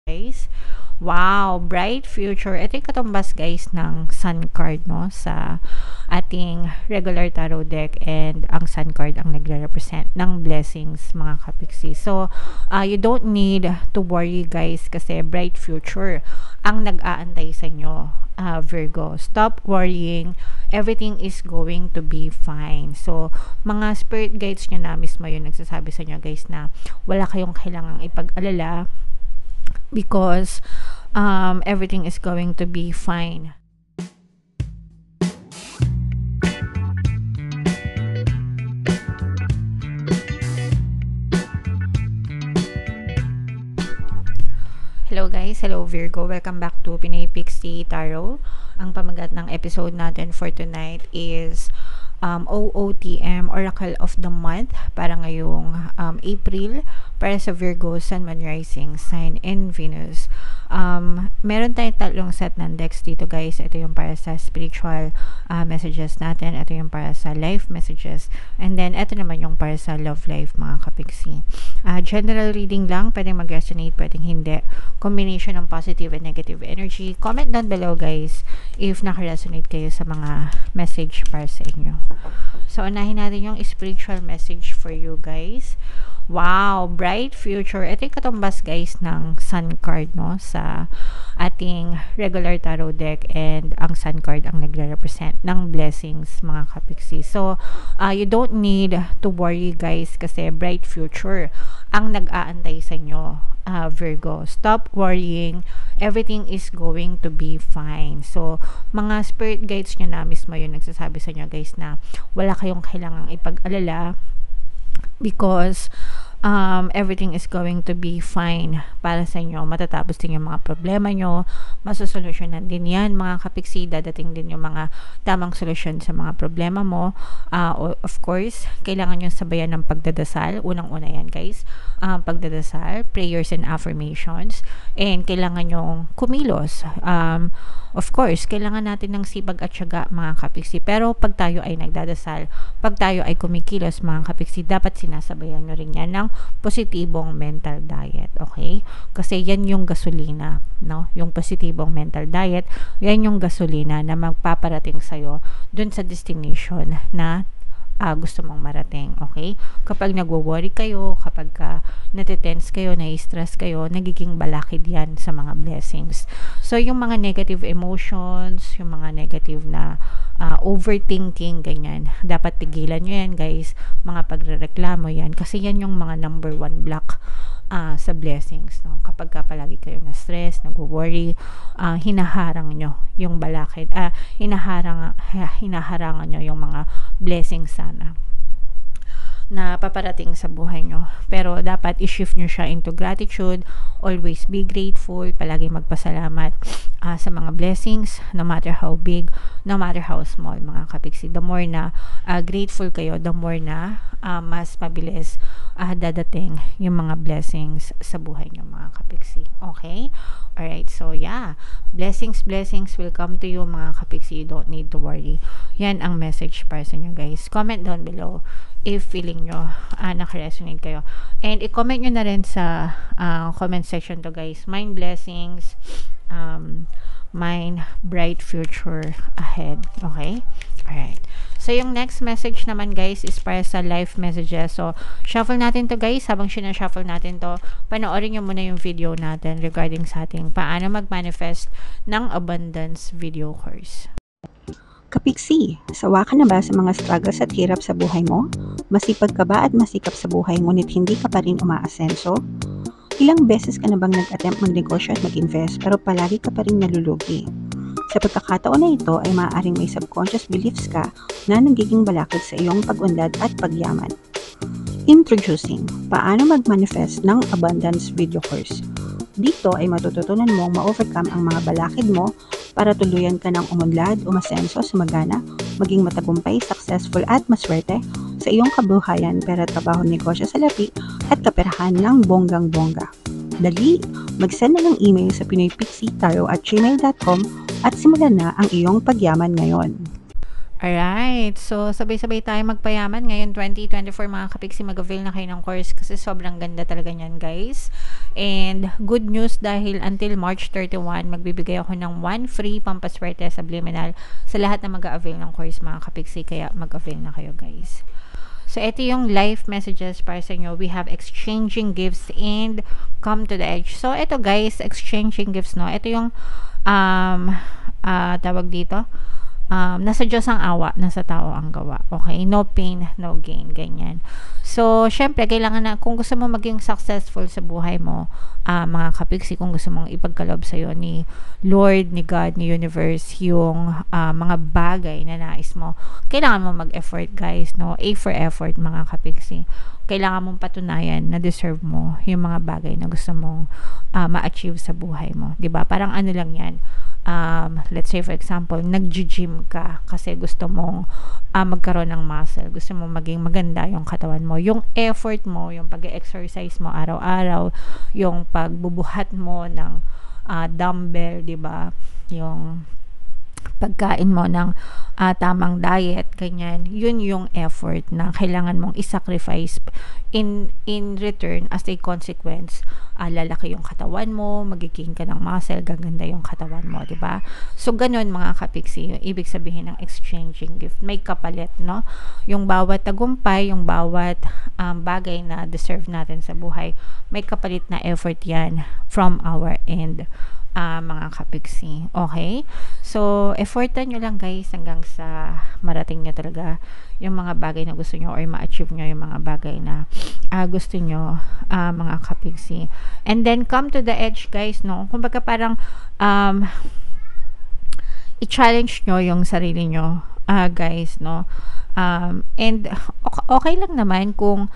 Guys. Wow, bright future. Ito yung katumbas guys ng sun card no sa ating regular tarot deck, and ang sun card ang nagre-represent ng blessings mga kapiksi. So, you don't need to worry guys kasi bright future ang nag-aantay sa inyo. Virgo, stop worrying. Everything is going to be fine. So, mga spirit guides nyo na mismo yung nagsasabi sa inyo guys na wala kayong kailangang ipag-alala because everything is going to be fine. Hello guys, hello Virgo, welcome back to Pinay Pixie Tarot. Ang pamagat ng episode natin for tonight is OOTM, Oracle of the Month, para ngayong April, para sa Virgo, Sun, Moon, Rising, Sign, and Venus. Meron tayong tatlong set ng decks dito guys. Ito yung para sa spiritual messages natin, ito yung para sa life messages, and then ito naman yung para sa love life mga kapiksi. General reading lang, pwedeng mag-resonate, pwedeng hindi. Combination ng positive and negative energy. Comment down below guys if naka-resonate kayo sa mga message para sa inyo. So, unahin natin yung spiritual message for you guys. Wow, bright future. Ito yung katumbas guys ng sun card no sa ating regular tarot deck, and ang sun card ang nagre-represent ng blessings mga kapiksi. So, you don't need to worry guys kasi bright future ang nag-aantay sa inyo. Virgo, stop worrying. Everything is going to be fine. So, mga spirit guides nyo na mismo yung nagsasabi sa inyo guys na wala kayong kailangang ipag-alala because everything is going to be fine para sa inyo. Matatapos din yung mga problema nyo, masusolusyonan din yan mga kapiksi. Dadating din yung mga tamang solusyon sa mga problema mo. Of course, kailangan nyo sabayan ng pagdadasal. Unang-una yan guys, pagdadasal, prayers and affirmations, and kailangan nyo kumilos. Of course, kailangan natin ng sipag at syaga mga kapiksi, pero pag tayo ay nagdadasal, pag tayo ay kumikilos mga kapiksi, dapat sinasabayan nyo rin yan ng positibong mental diet, okay? Kasi yan yung gasolina, no? Yung positibong mental diet, yan yung gasolina na magpaparating sa'yo dun sa destination na gusto mong marating, okay? Kapag nagwo-worry kayo, kapag natitense kayo, na-stress kayo, nagiging balakid yan sa mga blessings. So, yung mga negative emotions, yung mga negative na overthinking, ganyan, dapat tigilan nyo yan guys. Mga pagrereklamo yan, kasi yan yung mga number one block sa blessings, no? Kapag palagi kayo na-stress, nagwo-worry, hinaharang nyo yung balakid, hinaharangan nyo yung mga blessings sana na paparating sa buhay nyo. Pero dapat i-shift nyo siya into gratitude. Always be grateful. Palagi magpasalamat sa mga blessings, no matter how big, no matter how small mga kapiksi. The more na grateful kayo, the more na mas mabilis dadating yung mga blessings sa buhay nyo mga kapiksi. Okay? Alright, so yeah. Blessings will come to you mga kapiksi. You don't need to worry. Yan ang message para sa inyo guys. Comment down below if feeling nyo naka-resonate kayo. And i-comment nyo na rin sa comment section to guys. Mind blessings, mind bright future ahead. Okay? Alright. So, yung next message naman guys is para sa life messages. So, shuffle natin to guys. Habang sinashuffle natin to, panoorin nyo muna yung video natin regarding sa ating paano mag-manifest ng abundance video course. Kapiksi, sawa ka na ba sa mga struggles at hirap sa buhay mo? Masipag ka ba at masikap sa buhay ngunit hindi ka pa rin umaasenso? Ilang beses ka na bang nag-attempt magnegosyo at mag-invest pero palagi ka pa rin nalulugi? Sa pagkakataon na ito ay maaaring may subconscious beliefs ka na nagiging balakid sa iyong pag-unlad at pagyaman. Introducing, paano mag-manifest ng abundance video course. Dito ay matututunan mong ma-overcome ang mga balakid mo para tuluyan ka ng umunlad, umasenso, sumagana, maging matagumpay, successful at maswerte sa iyong kabuhayan, pera, trabaho, negosyo, salapi at kaperahan ng bonggang-bongga. Dali, mag-send na ng email sa pinoypixitaro@gmail.com at simulan na ang iyong pagyaman ngayon. Alright, so sabay-sabay tayo magpayaman ngayon 2024 mga kapiksi. Mag-avail na kayo ng course kasi sobrang ganda talaga niyan guys. And good news dahil until March 31, magbibigay ako ng 1 free pampaswerte subliminal sa lahat na mag-a-avail ng course mga kapiksi. Kaya mag-avail na kayo guys. So, ito yung life messages para sa inyo. We have exchanging gifts and come to the edge. So, ito guys, exchanging gifts, no? Ito yung, tawag dito, nasa Diyos ang awa, nasa tao ang gawa. Okay? No pain, no gain. Ganyan. So, syempre, kailangan na, kung gusto mo maging successful sa buhay mo, mga kapiksi, kung gusto mong ipagkalob sa'yo ni Lord, ni God, ni Universe, yung mga bagay na nais mo, kailangan mo mag-effort, guys, no? A for effort, mga kapiksi. Kailangan mong patunayan na deserve mo yung mga bagay na gusto mong ma-achieve sa buhay mo. 'Di ba? Parang ano lang yan. Let's say for example, nag-gym ka kasi gusto mong magkaroon ng muscle, gusto mong maging maganda yung katawan mo, yung effort mo, yung pag-exercise mo araw-araw, yung pagbubuhat mo ng dumbbell, 'di ba? Yung pagkain mo ng tamang diet, ganyan, yun yung effort na kailangan mong isacrifice in return. As a consequence, lalaki yung katawan mo, magiging ka ng muscle, gaganda yung katawan mo, di ba? So, ganun mga kapiksi, yung ibig sabihin ng exchanging gift. May kapalit, no? Yung bawat tagumpay, yung bawat bagay na deserve natin sa buhay, may kapalit na effort yan from our end. Mga kapiksi. Okay? So, effortan nyo lang guys hanggang sa marating nyo talaga yung mga bagay na gusto nyo or ma-achieve nyo yung mga bagay na gusto nyo, mga kapiksi. And then, come to the edge guys, no? Kumbaga parang i-challenge nyo yung sarili nyo, guys, no? And okay lang naman kung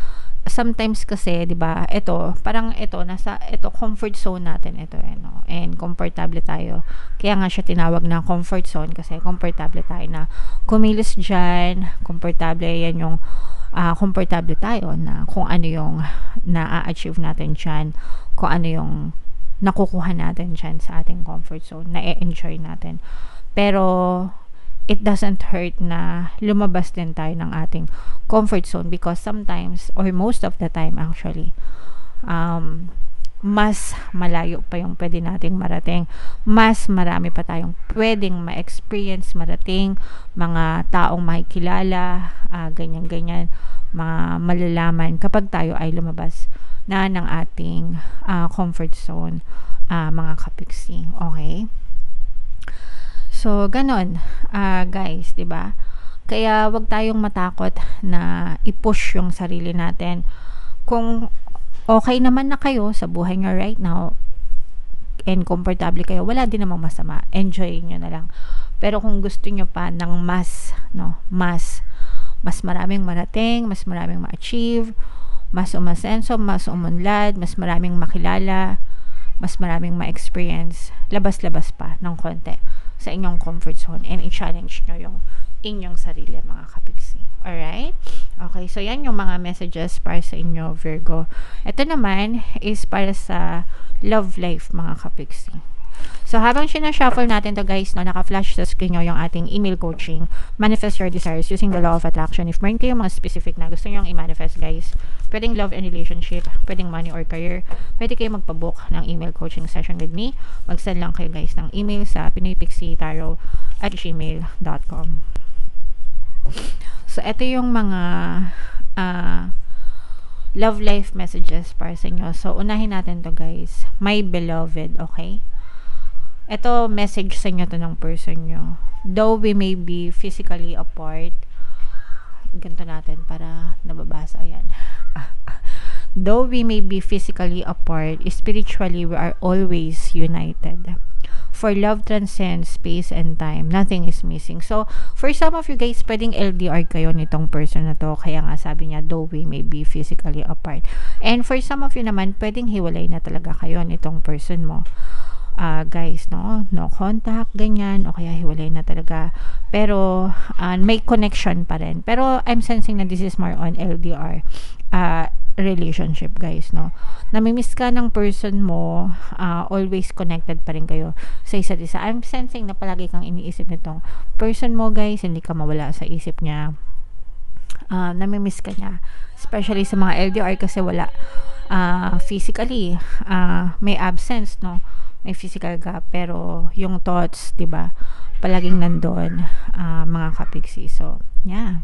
sometimes kasi, 'di ba? Ito, parang nasa comfort zone natin ito, no? And komportable tayo. Kaya nga siya tinawag na comfort zone kasi komportable tayo na kumilos diyan, komportable 'yan yung komportable tayo na kung ano yung na-achieve natin diyan, kung ano yung nakukuha natin diyan sa ating comfort zone, na-enjoy natin. Pero it doesn't hurt na lumabas din tayo ng ating comfort zone because sometimes, or most of the time actually, mas malayo pa yung pwede nating marating. Mas marami pa tayong pwedeng ma-experience, marating, mga taong makikilala, ganyan-ganyan, mga malalaman kapag tayo ay lumabas na ng ating comfort zone, mga kapiksi. Okay? So, ganon, guys, 'di ba? Kaya wag tayong matakot na i-push yung sarili natin. Kung okay naman na kayo sa buhay nyo right now and komportable kayo, wala din namang masama. Enjoy nyo na lang. Pero kung gusto nyo pa ng mas, no, mas maraming marating, mas maraming ma-achieve, mas umasenso, mas umunlad, mas maraming makilala, mas maraming ma-experience, labas-labas pa ng konti sa inyong comfort zone and i-challenge nyo yung inyong sarili, mga kapiksi. Alright? Okay, so yan yung mga messages para sa inyo, Virgo. Ito naman is para sa love life, mga kapiksi. So, habang sinashuffle natin to guys, no, naka-flash sa screen nyo yung ating email coaching, Manifest Your Desires Using the Law of Attraction. If meron kayo mga specific na gusto nyo i-manifest guys, pwedeng love and relationship, pwedeng money or career, pwede kayo magpabook ng email coaching session with me. Mag-send lang kayo guys ng email sa pinoypixietarot@gmail.com. So, ito yung mga love life messages para sa inyo. So, unahin natin to guys. My beloved, okay? Ito, message sa inyo to ng person nyo. Though we may be physically apart, ganito natin para nababasa yan. Though we may be physically apart, spiritually we are always united. For love transcends space and time. Nothing is missing. So, for some of you guys, pwedeng LDR kayo nitong person na to. Kaya nga sabi niya, though we may be physically apart. And for some of you naman, pwedeng hiwalay na talaga kayo nitong person mo. Guys, no contact, ganyan, o kaya hiwalay na talaga, pero may connection pa rin, pero I'm sensing na this is more on LDR relationship, guys, no, namimiss ka ng person mo, always connected pa rin kayo sa isa't isa. I'm sensing na palagi kang iniisip nitong person mo, guys, hindi ka mawala sa isip niya. namimiss ka niya. Especially sa mga LDR kasi wala physically, may absence, no? May physical gap, pero yung thoughts, 'di ba? Palaging nandoon, mga kapiksi. So, yeah.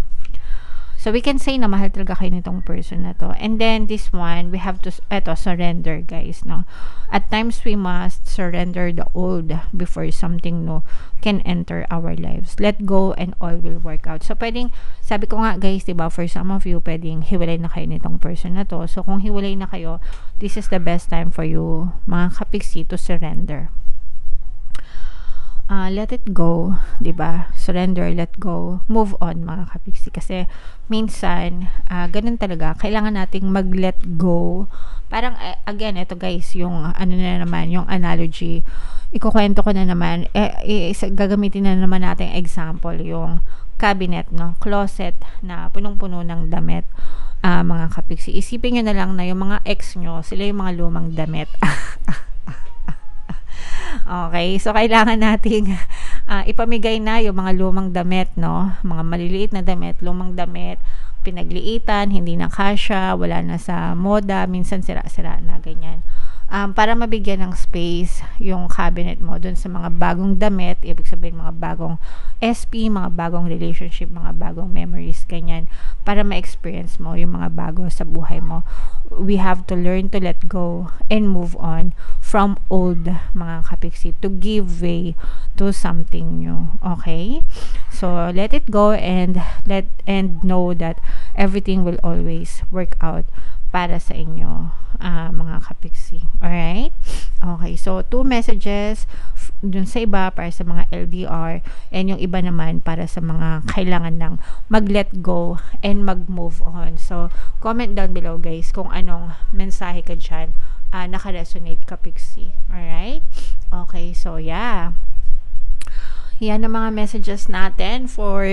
So, we can say na mahal talaga kayo nitong person na to. And then, this one, we have to, surrender, guys, no? At times, we must surrender the old before something new can enter our lives. Let go and all will work out. So, pwedeng, sabi ko nga, guys, diba, for some of you, pwedeng hiwalay na kayo nitong person na to. So, kung hiwalay na kayo, this is the best time for you, mga kapiksi, to surrender. Let it go, 'di ba? Surrender, let go, move on, mga kapiksi, kasi minsan ganun talaga, kailangan nating mag-let go. Parang again, ito guys, yung ano na naman, yung analogy. Ikukwento ko na naman, gagamitin na naman nating example yung cabinet, no? Closet na punong-puno ng damit. Mga kapiksi, isipin nyo na lang na yung mga ex nyo, sila yung mga lumang damit. Okay, so kailangan nating ipamigay na yung mga lumang damit, no? Mga maliliit na damit, lumang damit, pinagliitan, hindi na kasya, wala na sa moda, minsan sira-sira na, ganyan. Para mabigyan ng space yung cabinet mo dun sa mga bagong damit, ibig sabihin mga bagong SP, mga bagong relationship, mga bagong memories, ganyan, para ma-experience mo yung mga bago sa buhay mo. We have to learn to let go and move on from old, mga kapiksi, to give way to something new. Okay? So, let it go and know that everything will always work out para sa inyo, mga kapiksi. Alright? Okay, so 2 messages dun sa iba para sa mga LDR, and yung iba naman para sa mga kailangan ng mag-let go and mag-move on. So, comment down below, guys, kung anong mensahe ka dyan naka-resonate, kapiksi. Alright? Okay, so yeah. Yan ang mga messages natin for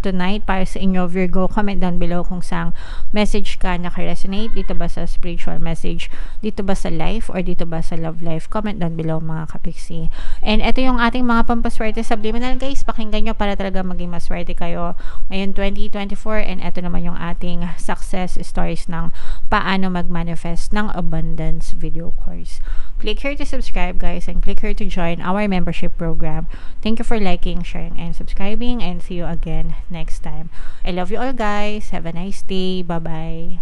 tonight para sa inyo, Virgo. Comment down below kung saang message ka naka-resonate. Dito ba sa spiritual message? Dito ba sa life? Or dito ba sa love life? Comment down below, mga kapiksi. And ito yung ating mga pampaswerte subliminal, guys. Pakinggan nyo para talaga maging maswerte kayo ngayon 2024. And ito naman yung ating success stories ng paano mag-manifest ng abundance video course. Click here to subscribe, guys, and click here to join our membership program. Thank you for liking, sharing, and subscribing, and see you again next time. I love you all, guys. Have a nice day. Bye-bye.